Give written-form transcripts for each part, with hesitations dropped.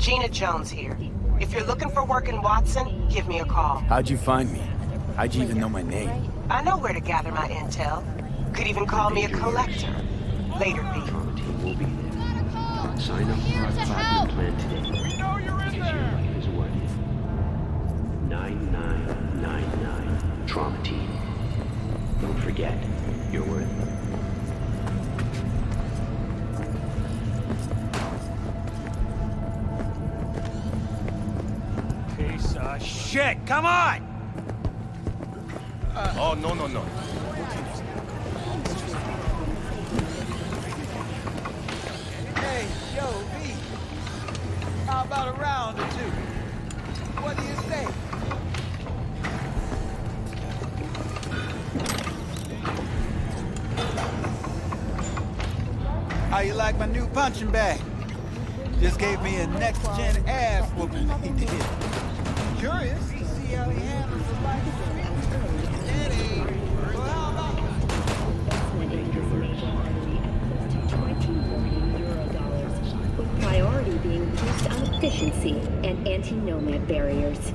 Gina Jones here. If you're looking for work in Watson, give me a call. How'd you find me? How'd you even know my name? I know where to gather my intel. Could even call me a collector. Later, B. Will be there. Sign up for our platinum plan today. We know you're in Because your there! life is worth it. 9999 Trauma Team. Don't forget, you're worth it. Piece of shit! Come on! Oh, no. Hey, yo, V. How about a round or two? What do you say? How you like my new punching bag? Just gave me a next-gen ass whooping he did. Curious to see how he handles the life of Eddie. Well, how about... with priority being placed on efficiency and anti-nomad barriers.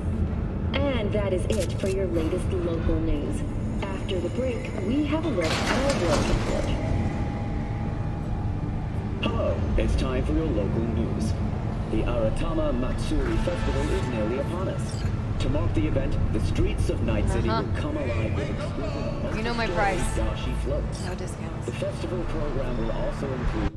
And that is it for your latest local news. After the break, we have a look at our world report. Hello, it's time for your local news. The Aratama Matsuri Festival is nearly upon us. To mark the event, the streets of Night City will come alive with exclusive You know my price. dashi floats. No discounts. The festival program will also include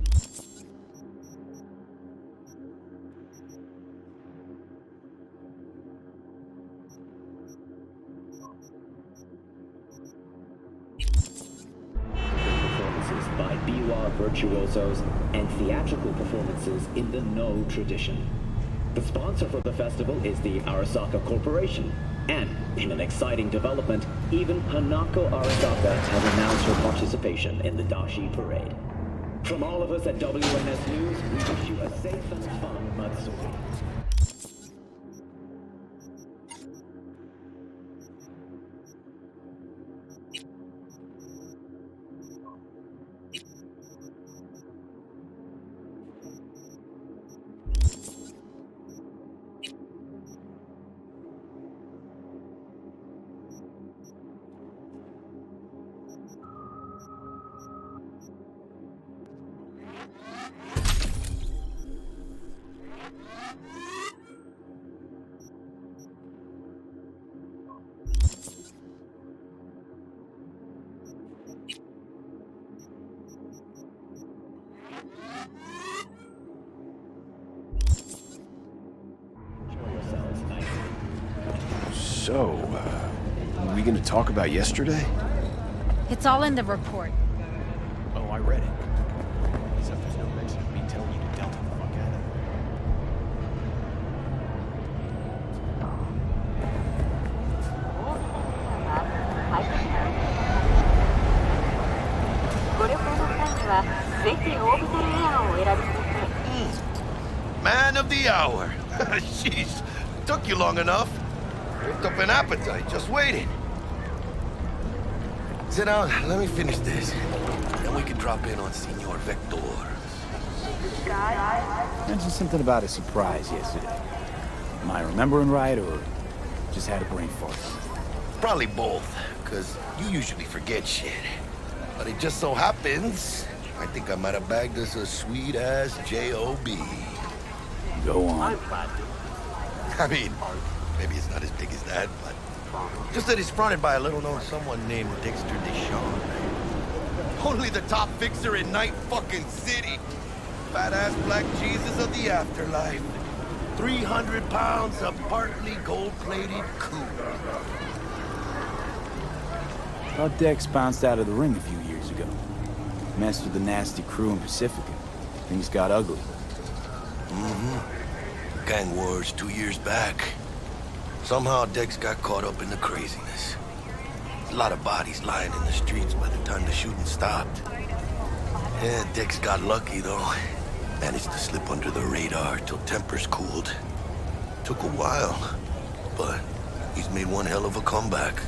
performances by biwa virtuosos and theatrical performances in the No tradition. The sponsor for the festival is the Arasaka Corporation, and in an exciting development, even Hanako Arasaka has announced her participation in the Dashi Parade. From all of us at WNS News, we wish you a safe and fun Matsuri. So, are we gonna talk about yesterday? It's all in the report. Oh, I read it. Except there's no mention of me telling you to delta the fuck out of it. Man of the hour. Jeez, took you long enough. Picked up an appetite, just waiting. Sit down, let me finish this. Then we can drop in on Senor Viktor. Mentioned something about a surprise yesterday. Am I remembering right, or just had a brain fart? Probably both, because you usually forget shit. But it just so happens, I think I might have bagged us a sweet-ass J.O.B. Go on. I mean, maybe it's not as big as that, but just that it's fronted by a little-known someone named Dexter Deshawn. Only the top fixer in Night fucking City. Fat-ass black Jesus of the afterlife. 300 pounds of partly gold-plated cool. Thought Dex bounced out of the ring a few years ago. Messed with the nasty crew in Pacifica. Things got ugly. Gang wars 2 years back. Somehow Dex got caught up in the craziness. A lot of bodies lying in the streets by the time the shooting stopped. Yeah, Dex got lucky though. Managed to slip under the radar till tempers cooled. Took a while, but he's made one hell of a comeback.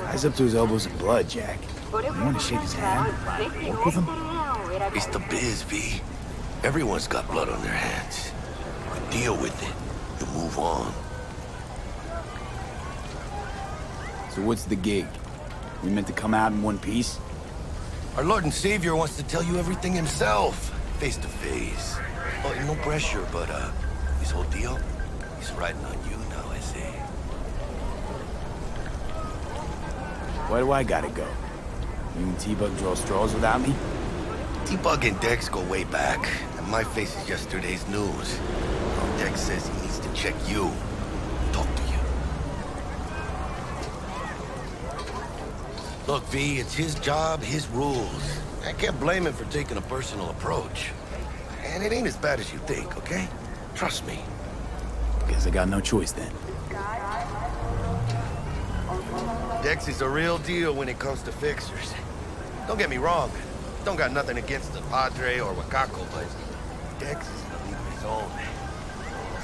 Eyes up to his elbows in blood, Jack. You want to shake his hand? Work with him? It's the biz, V. Everyone's got blood on their hands. You deal with it. You move on. So what's the gig? We meant to come out in one piece? Our Lord and Savior wants to tell you everything himself, face to face. Oh, no pressure, but this whole deal, he's riding on you now, I say. Why do I gotta go? You and T-Bug draw straws without me? T-Bug and Dex go way back, and my face is yesterday's news. Well, Dex says he needs to check you, talk to you. Look, V, it's his job, his rules. I can't blame him for taking a personal approach. And it ain't as bad as you think, okay? Trust me. Guess I got no choice then. Dex is a real deal when it comes to fixers. Don't get me wrong. Don't got nothing against the Padre or Wakako, but Dex is in a league of his own. You know what I'm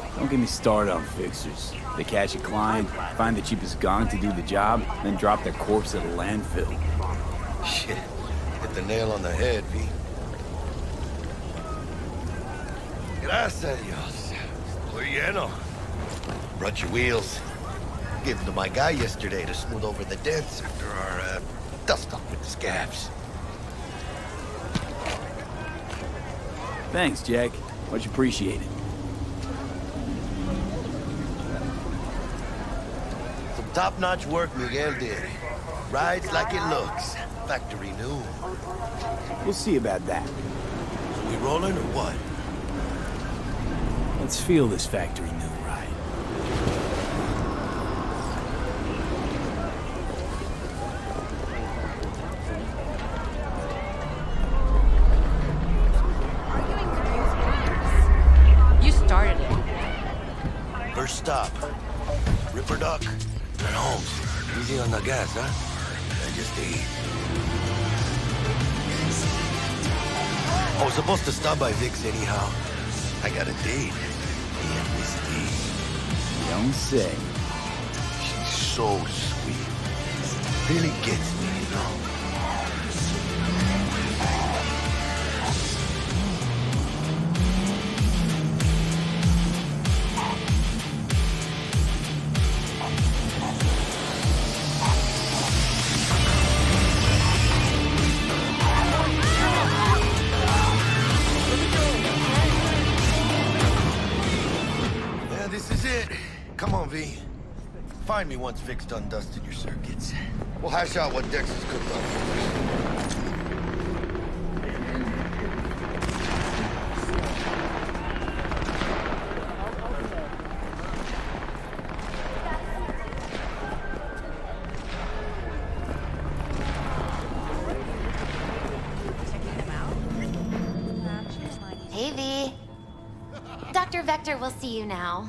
saying? Don't get me started on fixers. They catch a client, find the cheapest gong to do the job, then drop their corpse at a landfill. Shit. Hit the nail on the head, V. Gracias, Dios. Estoy lleno. Brought your wheels. Gave them to my guy yesterday to smooth over the dents after our dust-up with the scabs. Thanks, Jack. Much appreciated. Some top-notch work Miguel did. Rides like it looks. Factory new. We'll see about that. So we rolling or what? Let's feel this factory new ride. You started it. First stop. Ripper Duck and Holmes. Easy on the gas, huh? I just ate. I was supposed to stop by Vic's anyhow. I got a date. Me and Miss D. Don't say. She's so sweet. Really gets me, you know? Come on, V. Find me once Vic's done dusting your circuits. We'll hash out what Dex has cooked up for us. Hey, V. Dr. Vector will see you now.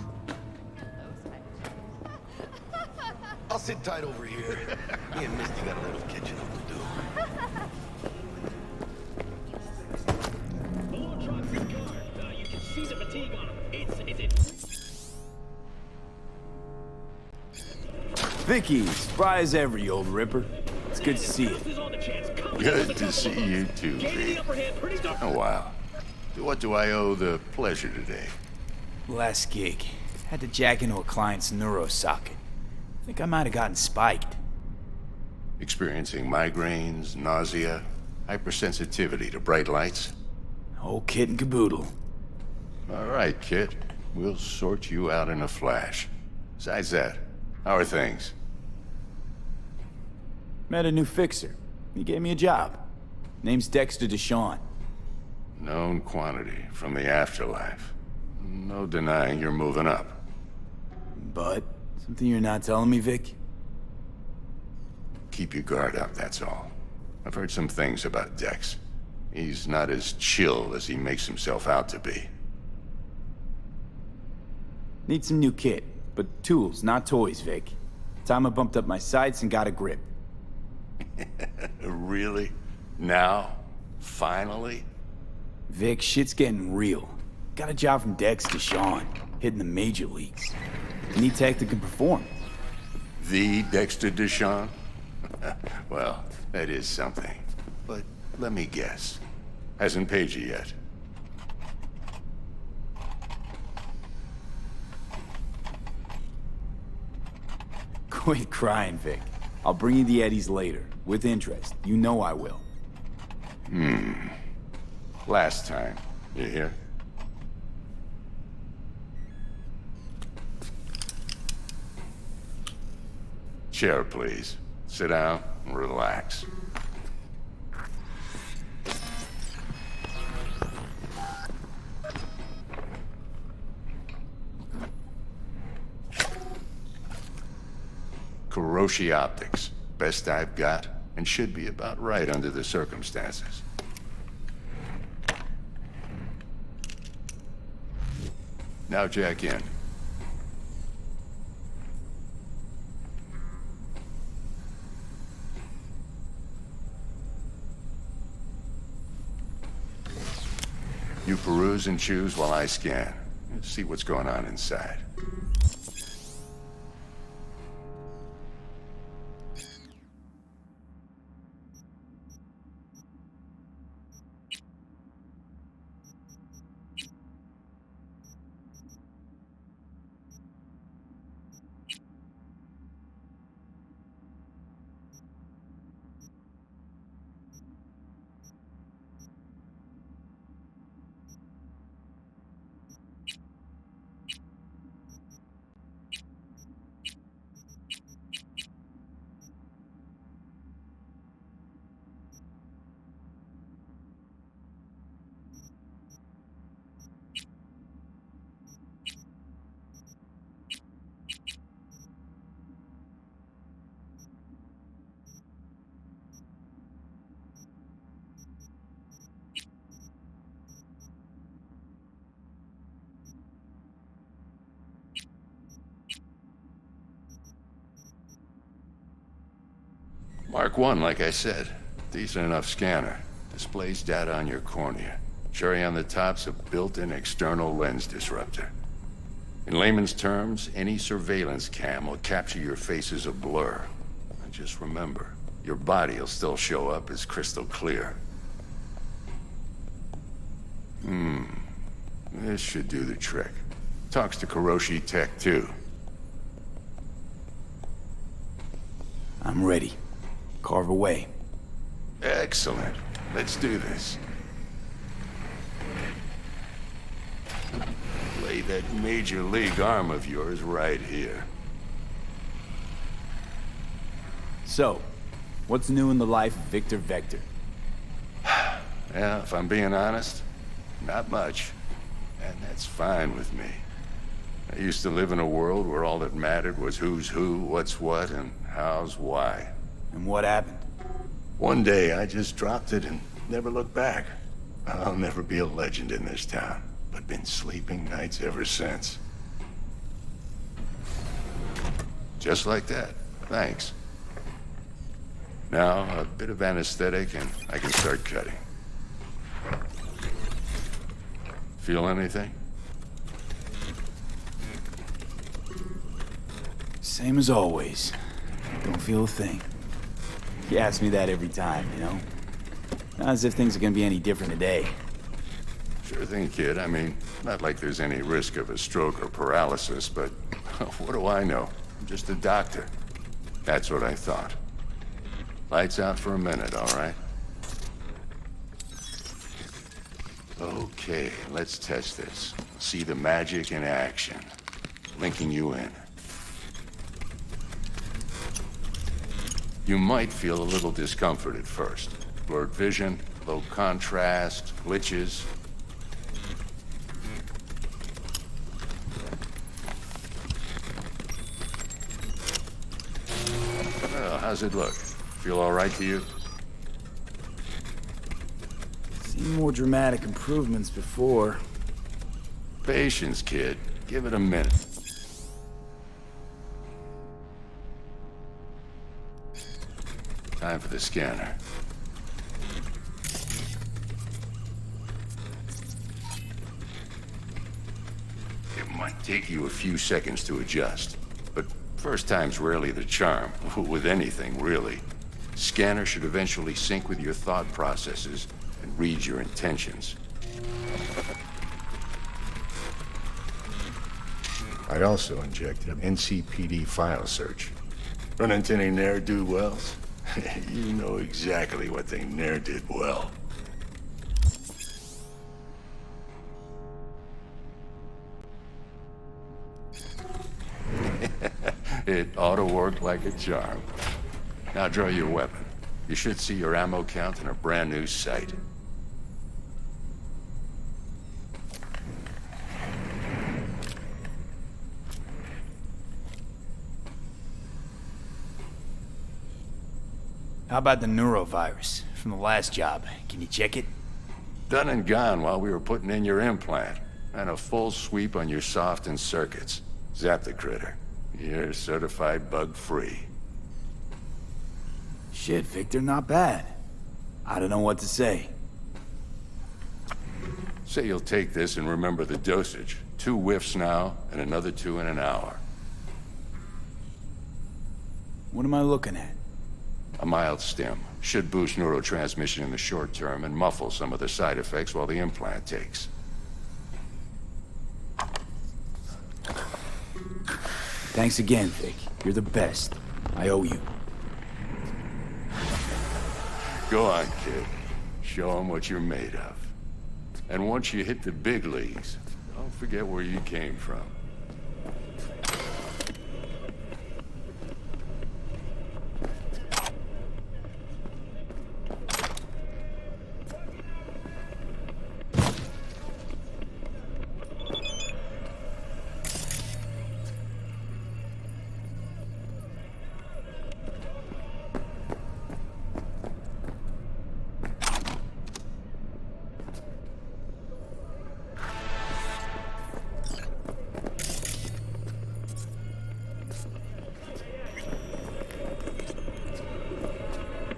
I'll sit tight over here. Me and Misty got a little catching up to do. You can see the fatigue on him. Vicky, spry as ever, you old ripper. It's good to see you. Good to see you too, V. Oh, wow. To what do I owe the pleasure today? Last gig. Had to jack into a client's neuro socket. Think I might have gotten spiked. Experiencing migraines, nausea, hypersensitivity to bright lights? Whole kit and caboodle. All right, kid. We'll sort you out in a flash. Besides that, how are things? Met a new fixer. He gave me a job. Name's Dexter Deshawn. Known quantity from the afterlife. No denying you're moving up. But something you're not telling me, Vic? Keep your guard up, that's all. I've heard some things about Dex. He's not as chill as he makes himself out to be. Need some new kit, but tools, not toys, Vic. Time I bumped up my sights and got a grip. Really? Now? Finally? Vic, shit's getting real. Got a job from Dex Deshawn, hitting the major leagues. Need tech that can perform. The Dexter Deshawn? Well, That is something. But let me guess. Hasn't paid you yet. Quit crying, Vic. I'll bring you the eddies later, with interest. You know I will. Last time. You hear? Chair, please. Sit down and relax. Kuroshi Optics. Best I've got, and should be about right under the circumstances. Now jack in. You peruse and choose while I scan. See what's going on inside. Mark 1, like I said. Decent enough scanner. Displays data on your cornea. Cherry on the top's a built-in external lens disruptor. In layman's terms, any surveillance cam will capture your face as a blur. And just remember, your body will still show up as crystal clear. This should do the trick. Talks to Kuroshi Tech, too. I'm ready. Carve away. Excellent. Let's do this. Lay that major league arm of yours right here. So, what's new in the life of Viktor Vektor? Yeah, if I'm being honest, not much. And that's fine with me. I used to live in a world where all that mattered was who's who, what's what, and how's why. And what happened? One day, I just dropped it and never looked back. I'll never be a legend in this town, but been sleeping nights ever since. Just like that. Thanks. Now, a bit of anesthetic and I can start cutting. Feel anything? Same as always. Don't feel a thing. You ask me that every time, you know? Not as if things are gonna be any different today. Sure thing, kid. I mean, not like there's any risk of a stroke or paralysis, but what do I know? I'm just a doctor. That's what I thought. Lights out for a minute, all right? Okay, let's test this. See the magic in action. Linking you in. You might feel a little discomfort at first. Blurred vision, low contrast, glitches. Well, how's it look? Feel all right to you? Seen more dramatic improvements before. Patience, kid. Give it a minute. Time for the scanner. It might take you a few seconds to adjust, but first time's rarely the charm, with anything, really. Scanner should eventually sync with your thought processes and read your intentions. I also injected an NCPD file search. Run into any ne'er-do-wells? You know exactly what they ne'er did well. It ought to work like a charm. Now draw your weapon. You should see your ammo count in a brand new sight. How about the neurovirus from the last job? Can you check it? Done and gone while we were putting in your implant. And a full sweep on your soft and circuits. Zap the critter. You're certified bug-free. Shit, Victor, not bad. I don't know what to say. Say you'll take this and remember the dosage. 2 whiffs now, and another 2 in an hour. What am I looking at? A mild stim. Should boost neurotransmission in the short term and muffle some of the side effects while the implant takes. Thanks again, Vic. You're the best. I owe you. Go on, kid. Show them what you're made of. And once you hit the big leagues, don't forget where you came from.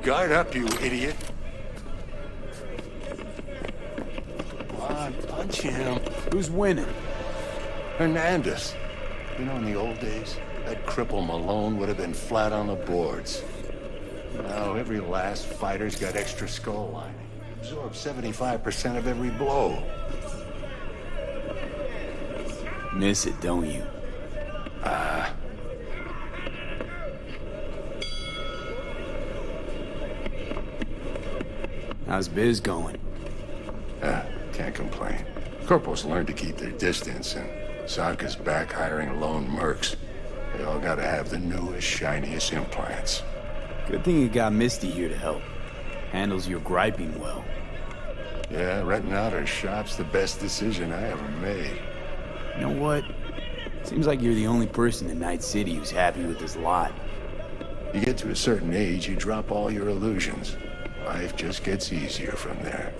Guard up, you idiot. Come on, punch him. Who's winning? Hernandez. You know, in the old days, that cripple Malone would have been flat on the boards. Now, every last fighter's got extra skull lining. Absorbs 75% of every blow. Miss it, don't you? How's biz going? Can't complain. Corporals learn to keep their distance, and Sanka's back hiring lone mercs. They all gotta have the newest, shiniest implants. Good thing you got Misty here to help. Handles your griping well. Yeah, renting out her shop's the best decision I ever made. You know what? Seems like you're the only person in Night City who's happy with this lot. You get to a certain age, you drop all your illusions. Life just gets easier from there.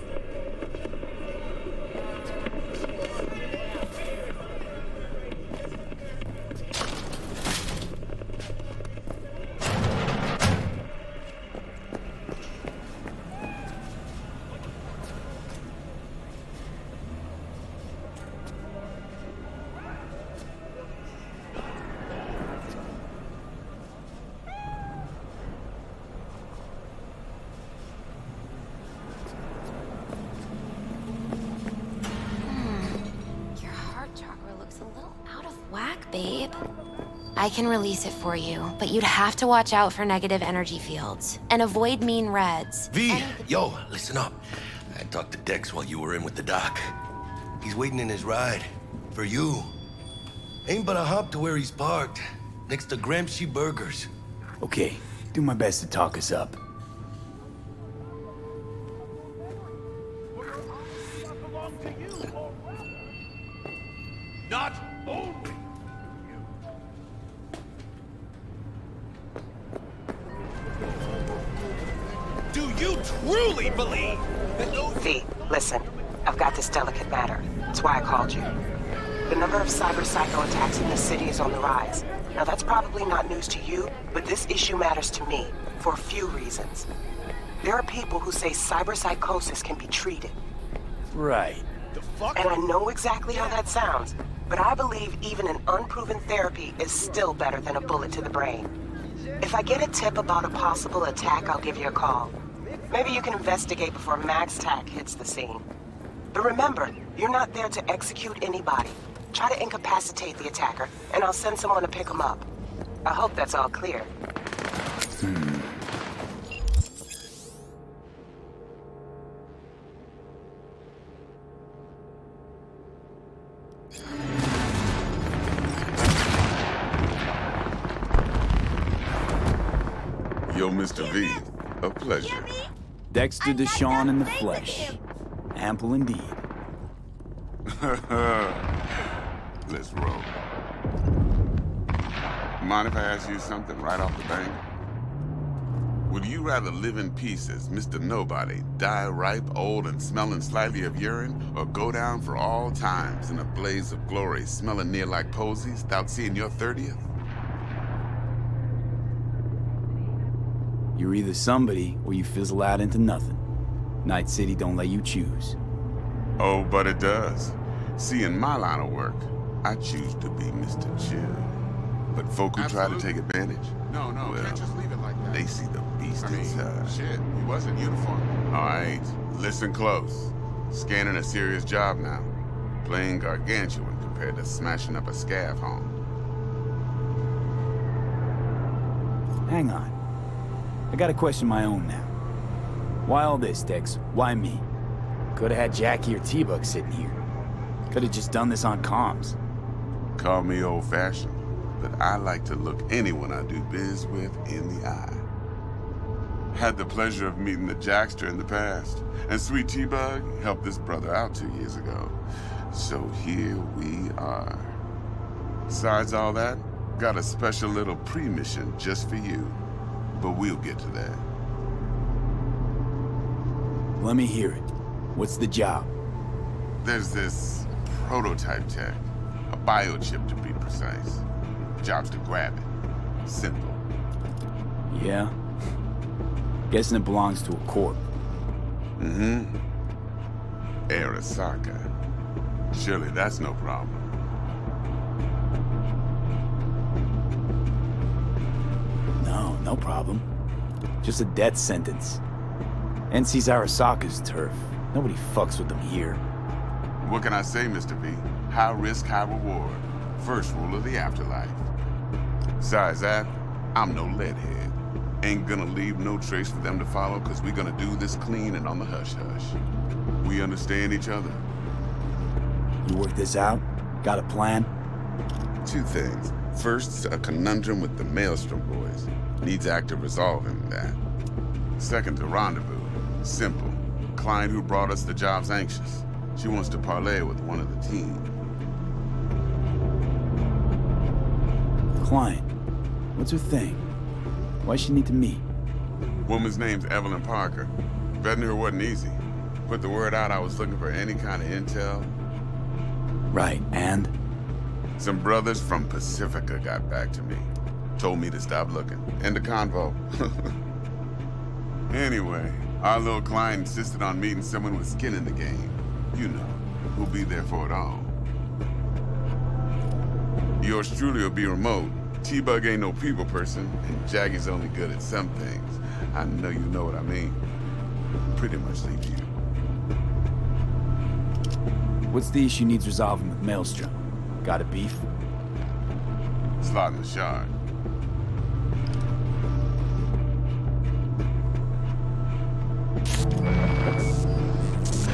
Babe. I can release it for you, but you'd have to watch out for negative energy fields and avoid mean reds. V, yo, listen up. I talked to Dex while you were in with the doc. He's waiting in his ride. For you. Ain't but a hop to where he's parked. Next to Gramsci Burgers. Okay, do my best to talk us up. Not only do you truly believe that those... V, listen. I've got this delicate matter. That's why I called you. The number of cyber-psycho attacks in this city is on the rise. Now, that's probably not news to you, but this issue matters to me for a few reasons. There are people who say cyberpsychosis can be treated. Right. And I know exactly how that sounds, but I believe even an unproven therapy is still better than a bullet to the brain. If I get a tip about a possible attack, I'll give you a call. Maybe you can investigate before MaxTac hits the scene. But remember, you're not there to execute anybody. Try to incapacitate the attacker, and I'll send someone to pick him up. I hope that's all clear. Yo, Mr. V, a pleasure. Dexter Deshawn in the flesh. Ample indeed. Let's roll. Mind if I ask you something right off the bank? Would you rather live in peace as Mr. Nobody, die ripe, old, and smelling slightly of urine, or go down for all times in a blaze of glory, smelling near like posies, without seeing your 30th? You're either somebody, or you fizzle out into nothing. Night City don't let you choose. Oh, but it does. See, in my line of work, I choose to be Mr. Chill. But folk who try to take advantage, well, can't just leave it like that. They see the beast inside. Shit, he was in uniform. All right, listen close. Scanning a serious job now. Playing gargantuan compared to smashing up a scav home. Hang on. I got a question of my own now. Why all this, Dex? Why me? Could've had Jackie or T-Bug sitting here. Could've just done this on comms. Call me old-fashioned, but I like to look anyone I do biz with in the eye. Had the pleasure of meeting the Jackster in the past, and Sweet T-Bug helped this brother out 2 years ago. So here we are. Besides all that, got a special little pre-mission just for you. But we'll get to that. Let me hear it. What's the job? There's this prototype tech. A biochip to be precise. Job's to grab it. Simple. Yeah? Guessing it belongs to a corp. Mm-hmm. Arasaka. Surely that's no problem. No problem. Just a death sentence. NC's Arasaka's turf. Nobody fucks with them here. What can I say, Mr. V? High risk, high reward. First rule of the afterlife. Besides that, I'm no leadhead. Ain't gonna leave no trace for them to follow, cause we gonna do this clean and on the hush-hush. We understand each other. You work this out? Got a plan? Two things. First, a conundrum with the Maelstrom boys. Needs active resolving that. Second, a rendezvous. Simple. Client who brought us the job's anxious. She wants to parlay with one of the team. Client? What's her thing? Why she need to meet? Woman's name's Evelyn Parker. Vetting her wasn't easy. Put the word out I was looking for any kind of intel. Right, and? Some brothers from Pacifica got back to me. Told me to stop looking. End of convo. Anyway, our little client insisted on meeting someone with skin in the game. You know, who'll be there for it all. Yours truly will be remote. T-Bug ain't no people person, and Jaggy's only good at some things. I know you know what I mean. Pretty much leave you. What's the issue needs resolving with Maelstrom? Got a beef? Slot in the shard.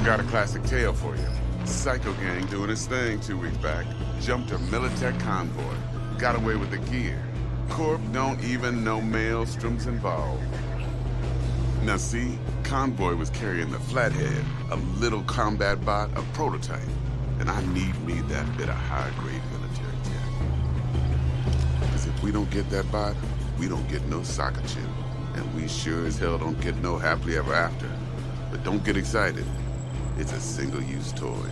Got a classic tale for you. Psycho gang doing his thing 2 weeks back. Jumped a Militech convoy. Got away with the gear. Corp don't even know Maelstrom's involved. Now see, convoy was carrying the Flathead, a little combat bot, a prototype. And I need me that bit of high-grade military tech. Because if we don't get that bot, we don't get no soccer chip. And we sure as hell don't get no happily ever after. But don't get excited. It's a single-use toy.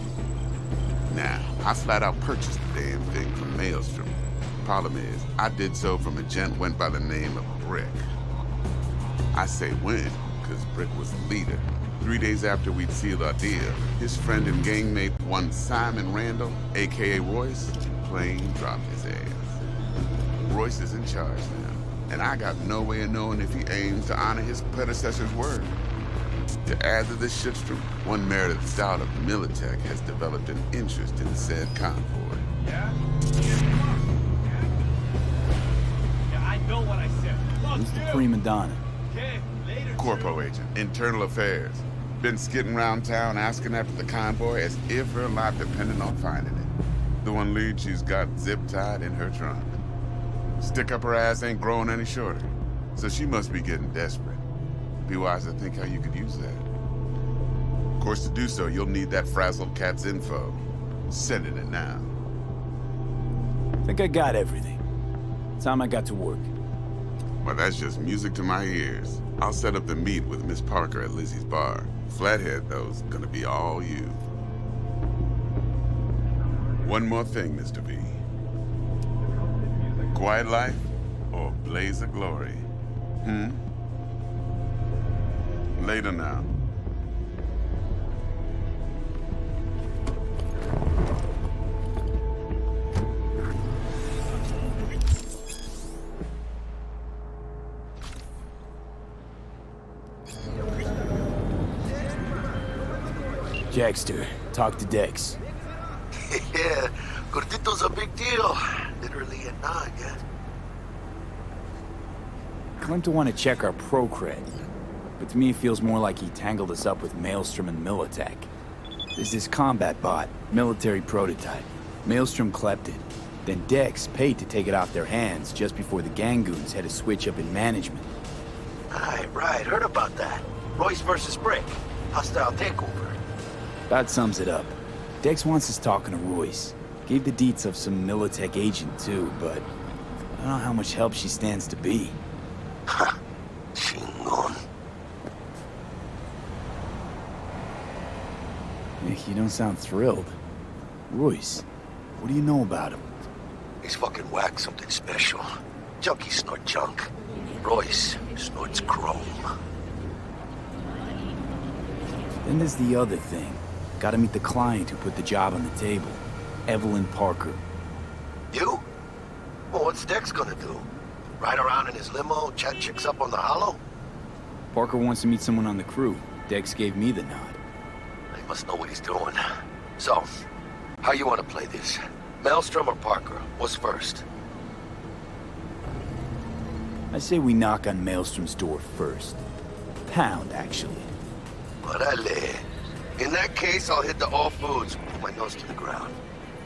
Now, I flat out purchased the damn thing from Maelstrom. Problem is, I did so from a gent went by the name of Brick. I say when, because Brick was the leader. 3 days after we'd sealed our deal, his friend and gangmate, one Simon Randall, a.k.a. Royce, plain dropped his ass. Royce is in charge now. and I got no way of knowing if he aims to honor his predecessor's word. To add to this shitstorm, one Meredith Stout of Militech has developed an interest in said convoy. Yeah, I know what I said. Fuck Who's the you. prima donna? Okay, later. Corpo agent, internal affairs. Been skidding around town asking after the convoy as if her life depended on finding it. The one lead she's got zip-tied in her trunk. Stick up her ass ain't growing any shorter, so she must be getting desperate. Be wise to think how you could use that. Of course, to do so, you'll need that frazzled cat's info. Sending it now. Think I got everything. Time I got to work. Well, that's just music to my ears. I'll set up the meet with Miss Parker at Lizzie's bar. Flathead, though's gonna be all you. One more thing, Mr. V. Quiet life or blaze of glory? Later now. Jackster, talk to Dex. Yeah, Gordito's a big deal. Literally a nod, yeah? Claimed to want to check our pro cred, but to me it feels more like he tangled us up with Maelstrom and Militech. There's this combat bot, military prototype. Maelstrom clept it. Then Dex paid to take it off their hands just before the Gangoons had a switch up in management. Right, heard about that. Royce versus Brick. Hostile takeover. That sums it up. Dex wants us talking to Royce. Gave the deets of some Militech agent too, but I don't know how much help she stands to be. Ha! Chingon. You don't sound thrilled. Royce, what do you know about him? He's fucking whack, something special. Junkies snort junk. Royce snorts chrome. Then there's the other thing. Gotta meet the client who put the job on the table. Evelyn Parker. You? Well, what's Dex gonna do? Ride around in his limo, chat chicks up on the hollow? Parker wants to meet someone on the crew. Dex gave me the nod. He must know what he's doing. So, how you want to play this? Maelstrom or Parker? What's first? I say we knock on Maelstrom's door first. Pound, actually. Orale. In that case, I'll hit the all foods, put my nose to the ground.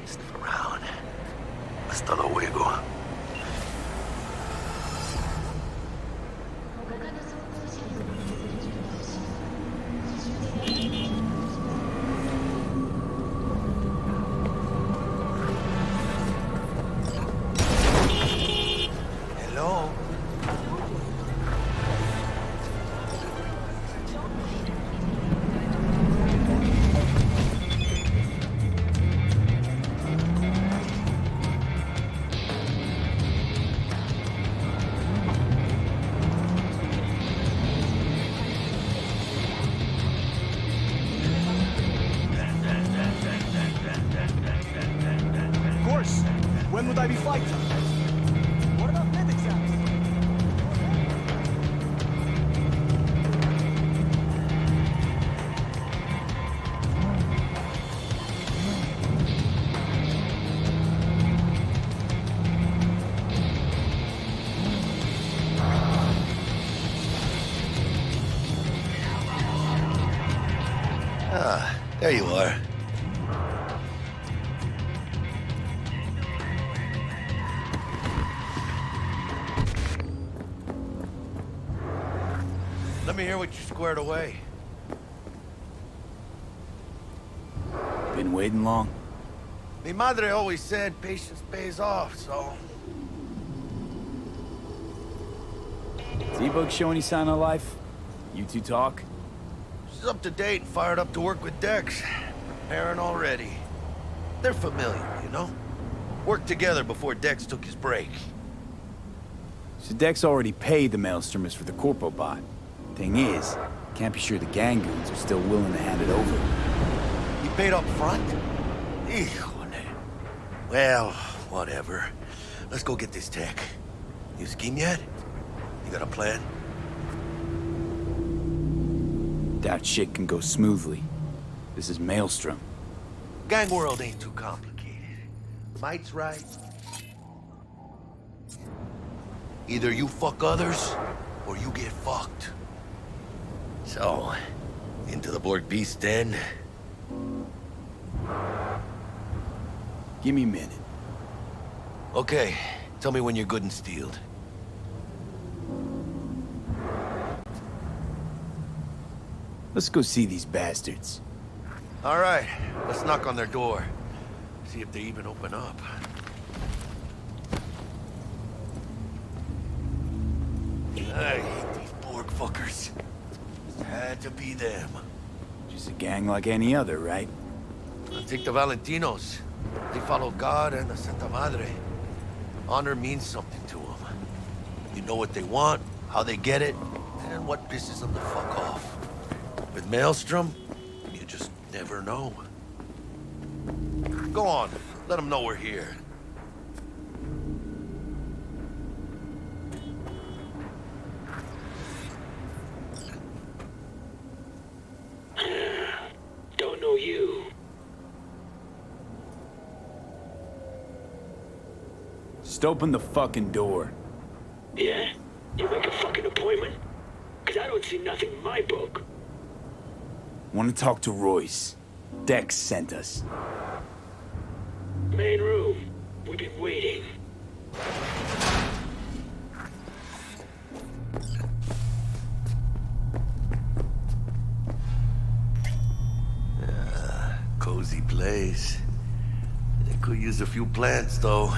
Sniff around. Hasta luego. Hello? Of course. When would I be fighting? What about med exams? Ah, there you are. Let me hear what you squared away. Been waiting long? Mi madre always said patience pays off, so... T-Bug show any sign of life? You two talk? She's up to date and fired up to work with Dex. Preparing already. They're familiar, you know? Worked together before Dex took his break. So Dex already paid the Maelstromers for the Corpo bot. Thing is, can't be sure the Gangoons are still willing to hand it over. He paid up front? Híjole. Well, whatever. Let's go get this tech. You scheme yet? You got a plan? Doubt shit can go smoothly. This is Maelstrom. Gang world ain't too complicated. Might's right. Either you fuck others, or you get fucked. So, into the Borg Beast Den? Give me a minute. Okay, tell me when you're good and steeled. Let's go see these bastards. All right, let's knock on their door. See if they even open up. I hate these Borg fuckers. Had to be them. Just a gang like any other, right? Take the Valentinos. They follow God and the Santa Madre. Honor means something to them. You know what they want, how they get it, and what pisses them the fuck off. With Maelstrom, you just never know. Go on, let them know we're here. Don't know you. Just open the fucking door. Yeah? You make a fucking appointment? Cause I don't see nothing in my book. Want to talk to Royce. Dex sent us. Main room. We've been waiting. Cozy place. They could use a few plants, though.